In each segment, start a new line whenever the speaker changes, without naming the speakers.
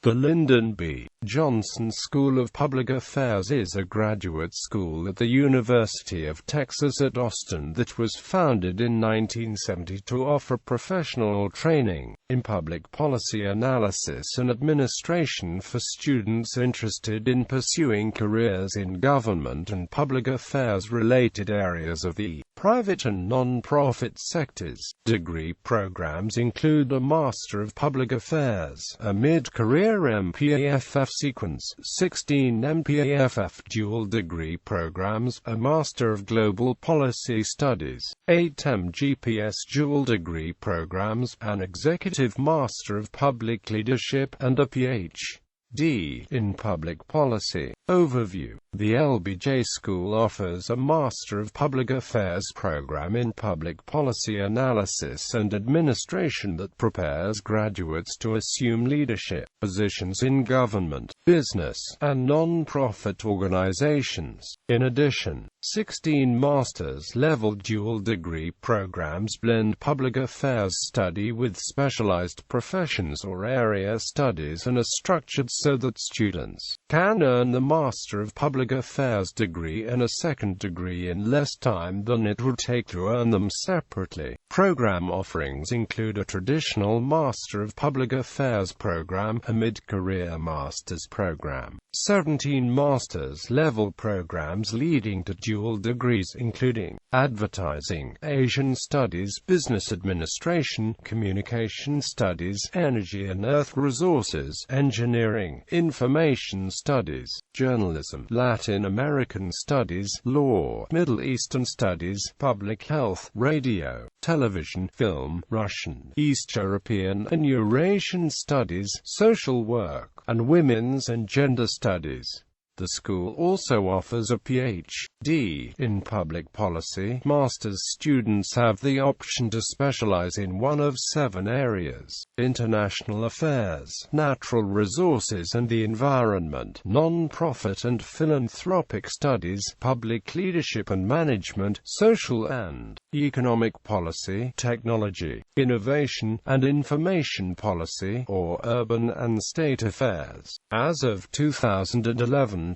The Lyndon B.Johnson School of Public Affairs is a graduate school at the University of Texas at Austin that was founded in 1970 to offer professional training in public policy analysis and administration for students interested in pursuing careers in government and public affairs-related areas of the private and non-profit sectors. Degree programs include a Master of Public Affairs, a mid-career MPAff sequence, 16 MPAff dual degree programs, a Master of Global Policy Studies, 8 MGPS dual degree programs, an Executive Master of Public Leadership, and a Ph.D. in Public Policy. Overview. The LBJ School offers a Master of Public Affairs program in Public Policy Analysis and Administration that prepares graduates to assume leadership positions in government, business, and non-profit organizations. In addition, 16 master's-level dual degree programs blend public affairs study with specialized professions or area studies and are structured so that students can earn the Master of Public Affairs degree and a second degree in less time than it would take to earn them separately. Program offerings include a traditional Master of Public Affairs program, a mid-career master's program, 17 master's-level programs leading to dual degrees including Advertising, Asian Studies, Business Administration, Communication Studies, Energy and Earth Resources, Engineering, Information Studies, Journalism, Latin American Studies, Law, Middle Eastern Studies, Public Health, Radio, Television, Film, Russian, East European and Eurasian Studies, Social Work, and Women's and Gender Studies. The school also offers a Ph.D. in Public Policy. Master's students have the option to specialize in one of 7 areas: international affairs, natural resources and the environment, non-profit and philanthropic studies, public leadership and management, social and economic policy, technology, innovation, and information policy, or urban and state affairs. As of 2011-2012,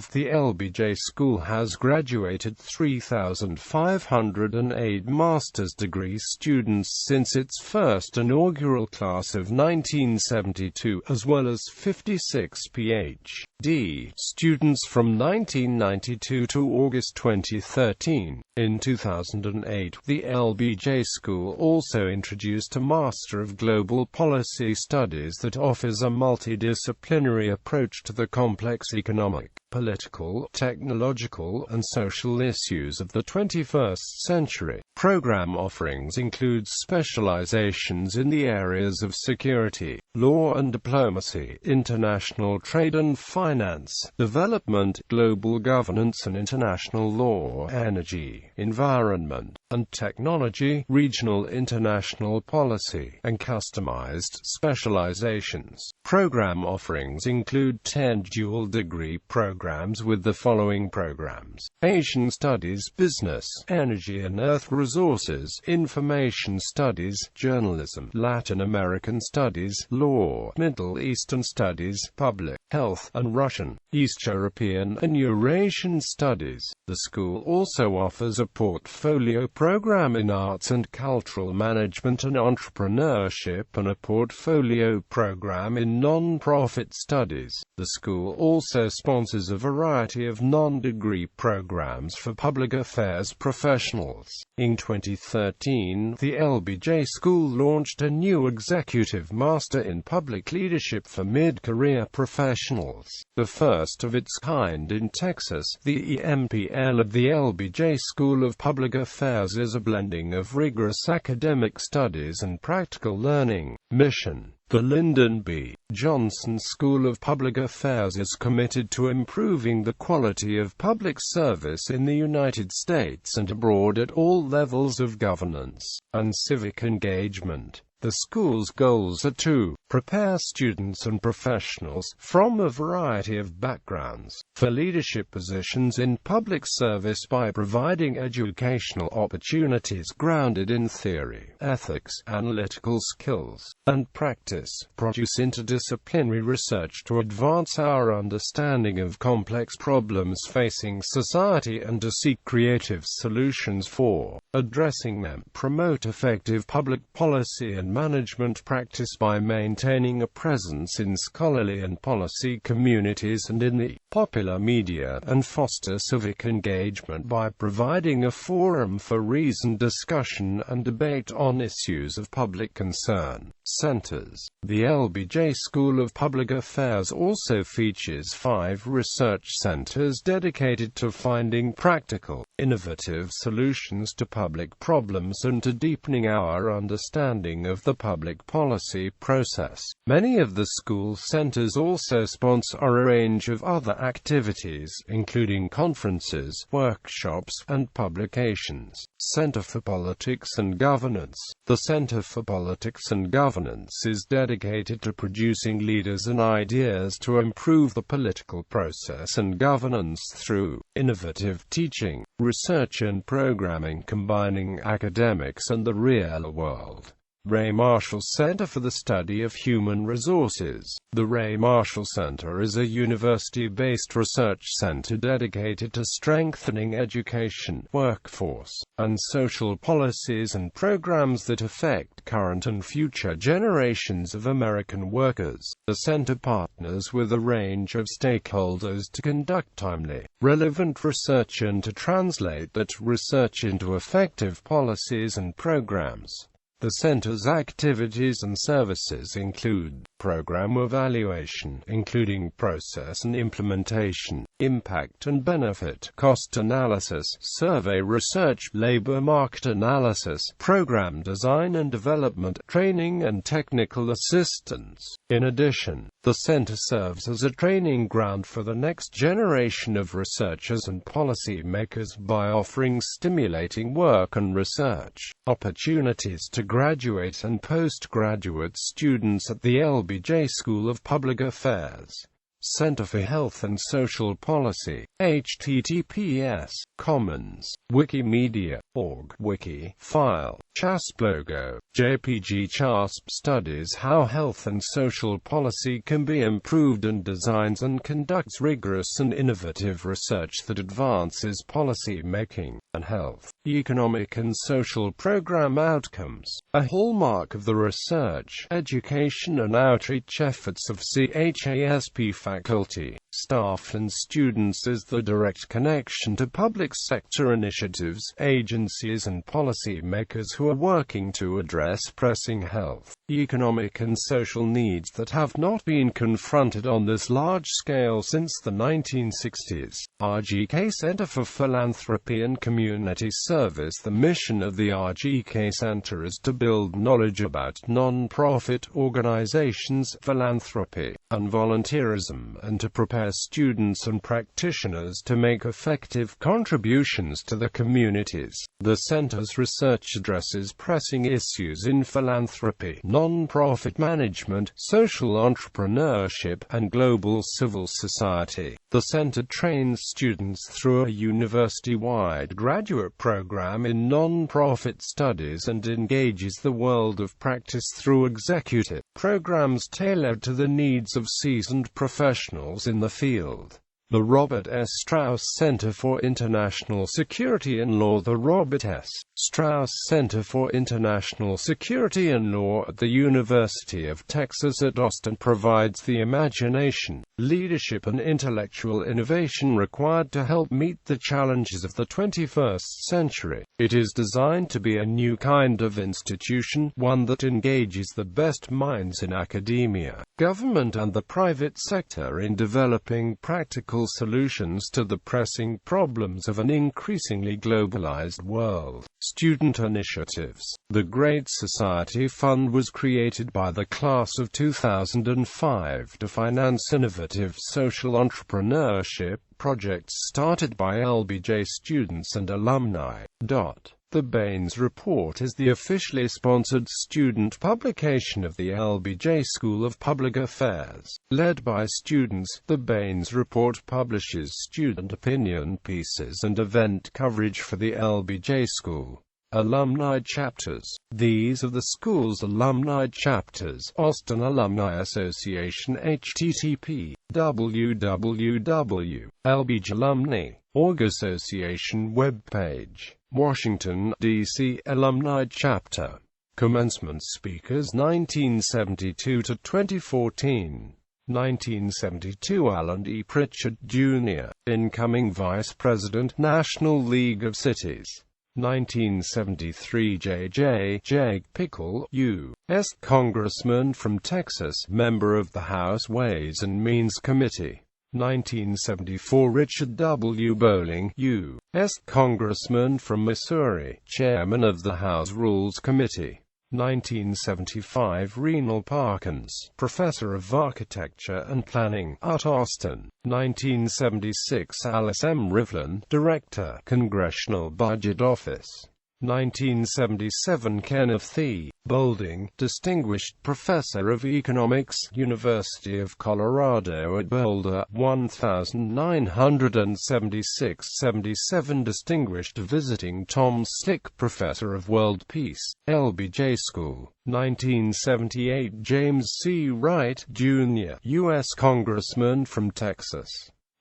the LBJ School has graduated 3,508 master's degree students since its first inaugural class of 1972, as well as 56 Ph.D. students from 1992 to August 2013. In 2008, the LBJ School also introduced a Master of Global Policy Studies that offers a multidisciplinary approach to the complex economic, political, technological, and social issues of the 21st century. Program offerings include specializations in the areas of security, law and diplomacy, international trade and finance, development, global governance and international law, energy, environment, and technology, regional international policy, and customized specializations. Program offerings include 10 dual degree programs with the following programs: Asian Studies, Business, Energy and Earth Resources, Information Studies, Journalism, Latin American Studies, Law, Middle Eastern Studies, Public Health, and Russian, East European and Eurasian Studies. The school also offers a portfolio program in Arts and Cultural Management and Entrepreneurship and a portfolio program in Non-Profit Studies. The school also sponsors a variety of non-degree programs for public affairs professionals. In 2013, the LBJ School launched a new Executive Master in Public Leadership for mid-career professionals, the first of its kind in Texas. The MPAff of the LBJ School of Public Affairs is a blending of rigorous academic studies and practical learning. Mission. The Lyndon B. Johnson School of Public Affairs is committed to improving the quality of public service in the United States and abroad at all levels of governance and civic engagement. The school's goals are to prepare students and professionals from a variety of backgrounds for leadership positions in public service by providing educational opportunities grounded in theory, ethics, analytical skills, and practice, produce interdisciplinary research to advance our understanding of complex problems facing society and to seek creative solutions for addressing them, promote effective public policy and management practice by maintaining a presence in scholarly and policy communities and in the popular media, and foster civic engagement by providing a forum for reasoned discussion and debate on issues of public concern. Centers. The LBJ School of Public Affairs also features 5 research centers dedicated to finding practical, innovative solutions to public problems and to deepening our understanding of the public policy process. Many of the school centers also sponsor a range of other activities, including conferences, workshops, and publications. Center for Politics and Governance. The Center for Politics and Governance is dedicated to producing leaders and ideas to improve the political process and governance through innovative teaching, research and programming combining academics and the real world. Ray Marshall Center for the Study of Human Resources. The Ray Marshall Center is a university-based research center dedicated to strengthening education, workforce, and social policies and programs that affect current and future generations of American workers. The center partners with a range of stakeholders to conduct timely, relevant research and to translate that research into effective policies and programs. The center's activities and services include program evaluation, including process and implementation, impact and benefit, cost analysis, survey research, labor market analysis, program design and development, training and technical assistance. In addition, the center serves as a training ground for the next generation of researchers and policymakers by offering stimulating work and research opportunities to graduate and postgraduate students at the LBJ School of Public Affairs. Center for Health and Social Policy. https commons wikimedia org wiki file CHASP logo JPG CHASP studies how health and social policy can be improved and designs and conducts rigorous and innovative research that advances policy making and health, economic and social program outcomes. A hallmark of the research, education and outreach efforts of CHASP faculty, staff and students is the direct connection to public sector initiatives, agencies and policy makers who are working to address pressing health, economic and social needs that have not been confronted on this large scale since the 1960s. RGK Center for Philanthropy and Community Service. The mission of the RGK Center is to build knowledge about non-profit organizations, philanthropy, and volunteerism, and to prepare students and practitioners to make effective contributions to the communities. The center's research addresses pressing issues in philanthropy, non-profit management, social entrepreneurship, and global civil society. The center trains students through a university-wide graduate program in non-profit studies and engages the world of practice through executive programs tailored to the needs of seasoned professionals in the field. The Robert S. Strauss Center for International Security and Law. The Robert S. Strauss Center for International Security and Law at the University of Texas at Austin provides the imagination, leadership and intellectual innovation required to help meet the challenges of the 21st century. It is designed to be a new kind of institution, one that engages the best minds in academia, government and the private sector in developing practical solutions to the pressing problems of an increasingly globalized world. Student initiatives. The Great Society Fund was created by the class of 2005 to finance innovative social entrepreneurship projects started by LBJ students and alumni. The Baines Report is the officially sponsored student publication of the LBJ School of Public Affairs. Led by students, the Baines Report publishes student opinion pieces and event coverage for the LBJ School alumni chapters. These are the school's alumni chapters. Austin Alumni Association, http://www.lbjalumni.org Association webpage. Washington, D.C. Alumni Chapter. Commencement Speakers 1972 to 2014. 1972 Alan E. Pritchard, Jr., Incoming Vice President, National League of Cities. 1973 J. Pickle, U.S. Congressman from Texas, member of the House Ways and Means Committee. 1974 Richard W. Bowling, U.S. Congressman from Missouri, Chairman of the House Rules Committee. 1975 Renal Parkins, Professor of Architecture and Planning at Austin. 1976 Alice M. Rivlin, Director, Congressional Budget Office. 1977 Kenneth E. Boulding, Distinguished Professor of Economics, University of Colorado at Boulder. 1976-77 Distinguished Visiting Tom Slick, Professor of World Peace, LBJ School. 1978 James C. Wright, Jr., U.S. Congressman from Texas.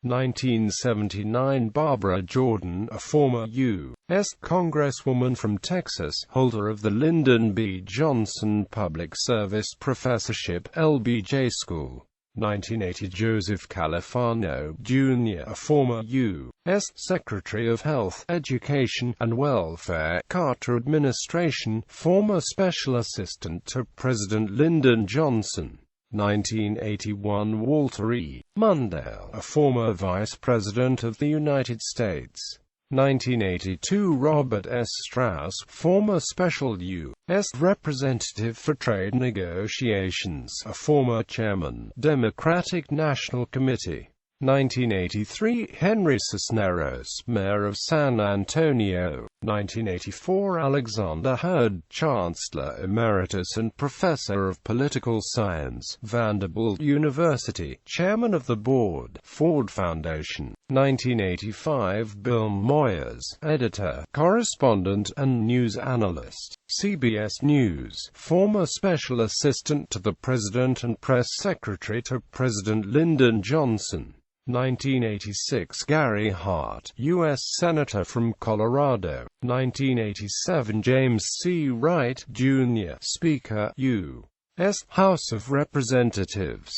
1979 Barbara Jordan, a former U.S. Congresswoman from Texas, holder of the Lyndon B.Johnson Public Service Professorship, LBJ School. 1980 Joseph Califano, Jr., a former U.S. Secretary of Health, Education, and Welfare, Carter Administration, former Special Assistant to President Lyndon Johnson. 1981 Walter E. Mondale, a former Vice President of the United States. 1982 Robert S. Strauss, former Special U.S. Representative for Trade Negotiations, a former Chairman, Democratic National Committee. 1983 Henry Cisneros, Mayor of San Antonio. 1984 Alexander Hurd, Chancellor Emeritus and Professor of Political Science, Vanderbilt University, Chairman of the Board, Ford Foundation. 1985 Bill Moyers, Editor, Correspondent and News Analyst, CBS News, former Special Assistant to the President and Press Secretary to President Lyndon Johnson. 1986 Gary Hart, U.S. Senator from Colorado. 1987 James C. Wright, Jr., Speaker, U.S. House of Representatives.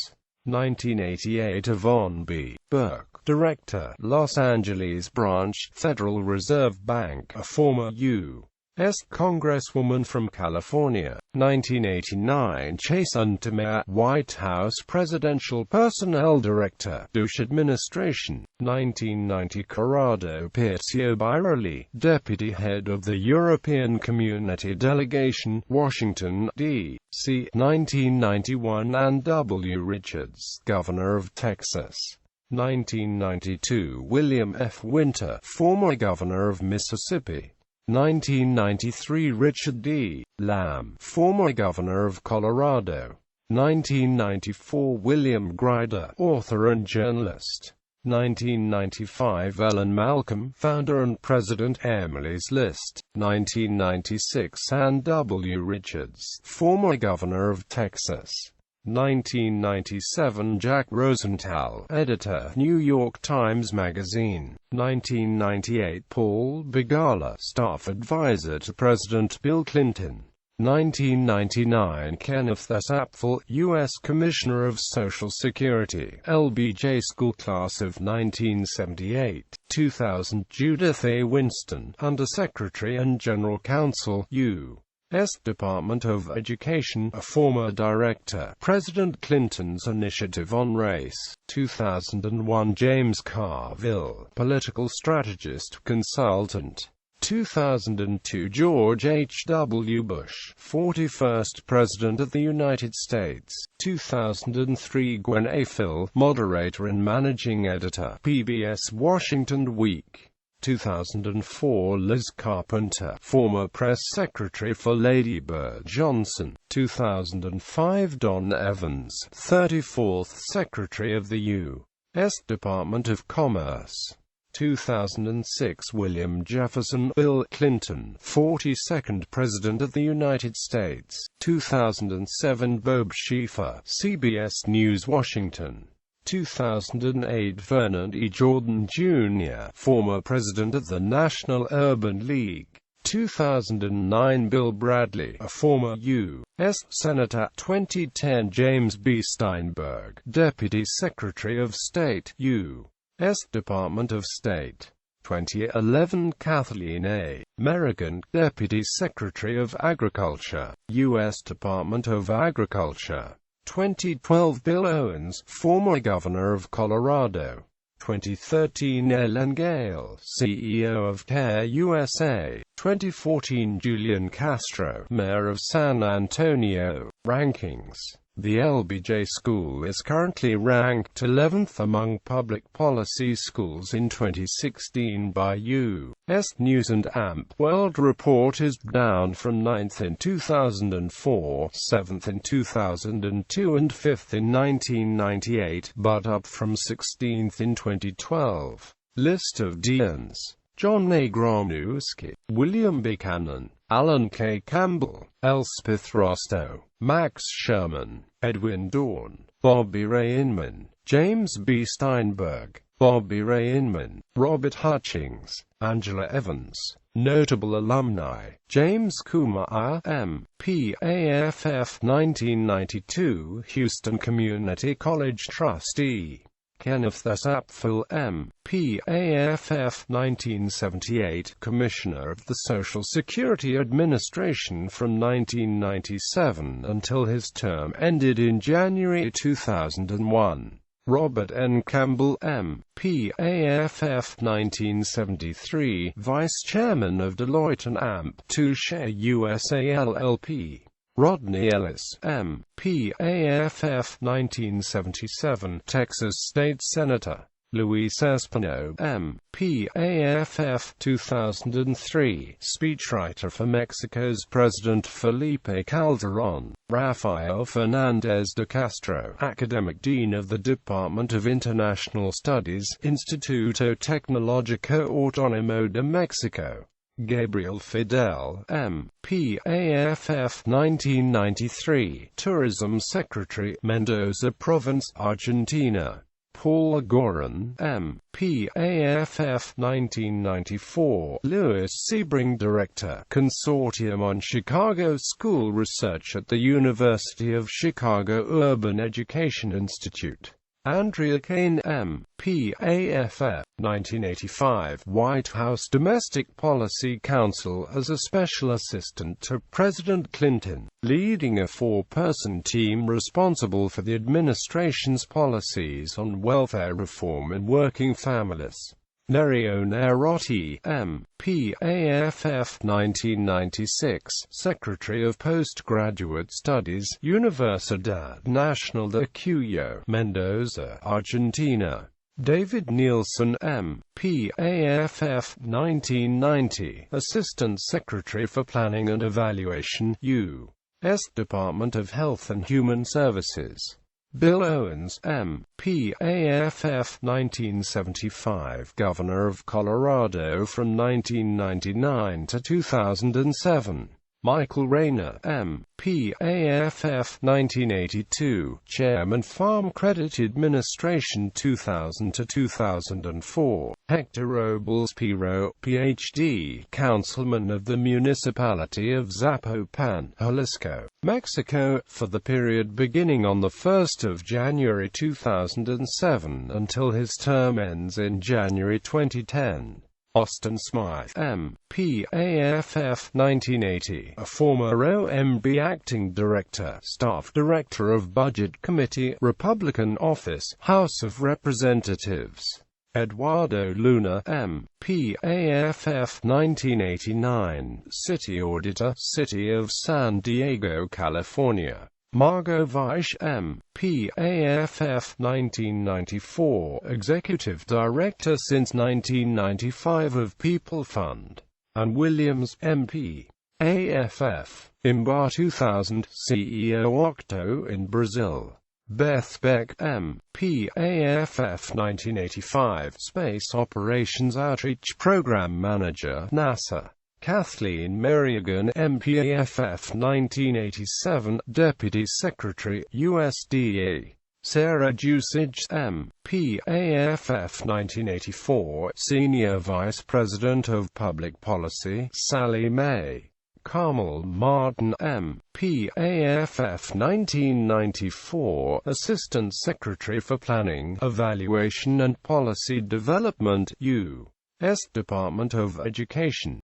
1988 Yvonne B. Burke, Director, Los Angeles Branch, Federal Reserve Bank, a former U.S. Congresswoman from California. 1989 Chase Untermeyer, White House Presidential Personnel Director, Bush Administration. 1990 Corrado Pircio Biroli, Deputy Head of the European Community Delegation, Washington, D.C. 1991 Ann W. Richards, Governor of Texas. 1992 William F. Winter, former Governor of Mississippi. 1993 Richard D. Lamb, former Governor of Colorado. 1994 William Grider, author and journalist. 1995 Ellen Malcolm, founder and president, Emily's List. 1996 Ann W. Richards, former Governor of Texas. 1997 Jack Rosenthal, editor, New York Times Magazine. 1998 Paul Begala, staff advisor to President Bill Clinton. 1999 Kenneth S. Apfel, U.S. Commissioner of Social Security, LBJ School Class of 1978. 2000 Judith A. Winston, Undersecretary and General Counsel, U.S. Department of Education, a former director, President Clinton's Initiative on Race. 2001 James Carville, political strategist, consultant. 2002 George H. W. Bush, 41st President of the United States. 2003 Gwen A. Phil, moderator and managing editor, PBS Washington Week. 2004 Liz Carpenter, former press secretary for Lady B.Johnson, 2005 Don Evans, 34th Secretary of the U.S. Department of Commerce, 2006 William Jefferson, Bill Clinton, 42nd President of the United States, 2007 Bob Schieffer, CBS News, Washington, 2008 Vernon E. Jordan, Jr., former President of the National Urban League, 2009 Bill Bradley, a former U.S. Senator, 2010 James B. Steinberg, Deputy Secretary of State, U.S. Department of State, 2011 Kathleen A. Merrigan, Deputy Secretary of Agriculture, U.S. Department of Agriculture, 2012 Bill Owens, former Governor of Colorado, 2013 Ellen Gale, CEO of CARE USA, 2014 Julian Castro, Mayor of San Antonio. Rankings. The LBJ School is currently ranked 11th among public policy schools in 2016 by U.S. News & AMP. World Report is down from 9th in 2004, 7th in 2002 and 5th in 1998, but up from 16th in 2012. List of deans: John A. Gronuski, William Buchanan, Alan K. Campbell, Elspeth Rostow, Max Sherman, Edwin Dorn, Bobby Ray Inman, James B. Steinberg, Bobby Ray Inman, Robert Hutchings, Angela Evans. Notable alumni: James Kumar, MPAff 1992, Houston Community College trustee. Kenneth S. Apfel, MPAff 1978, Commissioner of the Social Security Administration from 1997 until his term ended in January 2001. Robert N. Campbell, MPAff 1973, Vice Chairman of Deloitte and AMP Touche USA LLP. Rodney Ellis, MPAff 1977, Texas State Senator. Luis Espino, MPAff 2003, speechwriter for Mexico's President Felipe Calderón. Rafael Fernández de Castro, academic dean of the Department of International Studies, Instituto Tecnológico Autónomo de Mexico. Gabriel Fidel, MPAff 1993, Tourism Secretary, Mendoza Province, Argentina. Paul Agoran, MPAff 1994, Louis Sebring, Director, Consortium on Chicago School Research at the University of Chicago Urban Education Institute. Andrea Kane, MPAff 1985, White House Domestic Policy Council as a special assistant to President Clinton, leading a four-person team responsible for the administration's policies on welfare reform and working families. Nerio Nerotti, MPAff 1996, Secretary of Postgraduate Studies, Universidad Nacional de Cuyo, Mendoza, Argentina. David Nielsen, MPAff 1990, Assistant Secretary for Planning and Evaluation, U.S. Department of Health and Human Services. Bill Owens, MPAff 1975, Governor of Colorado from 1999 to 2007. Michael Rayner, MPAff 1982, Chairman Farm Credit Administration 2000 to 2004. Hector Robles Piro, Ph.D., Councilman of the Municipality of Zapopan, Jalisco, Mexico, for the period beginning on 1 January 2007 until his term ends in January 2010. Austin Smythe, MPAff 1980, a former OMB Acting Director, Staff Director of Budget Committee, Republican Office, House of Representatives. Eduardo Luna, MPAff 1989, City Auditor, City of San Diego, California. Margot Weish, MPAff 1994, Executive Director since 1995 of People Fund, and Williams, MP. AFF, Imbar 2000, CEO Octo in Brazil. Beth Beck, MPAff 1985, Space Operations Outreach Program Manager, NASA. Kathleen Merrigan, MPAff 1987, Deputy Secretary, USDA. Sarah Dusage, MPAff 1984, Senior Vice President of Public Policy, Sally May. Carmel Martin, MPAff 1994, Assistant Secretary for Planning, Evaluation and Policy Development, U.S. Department of Education.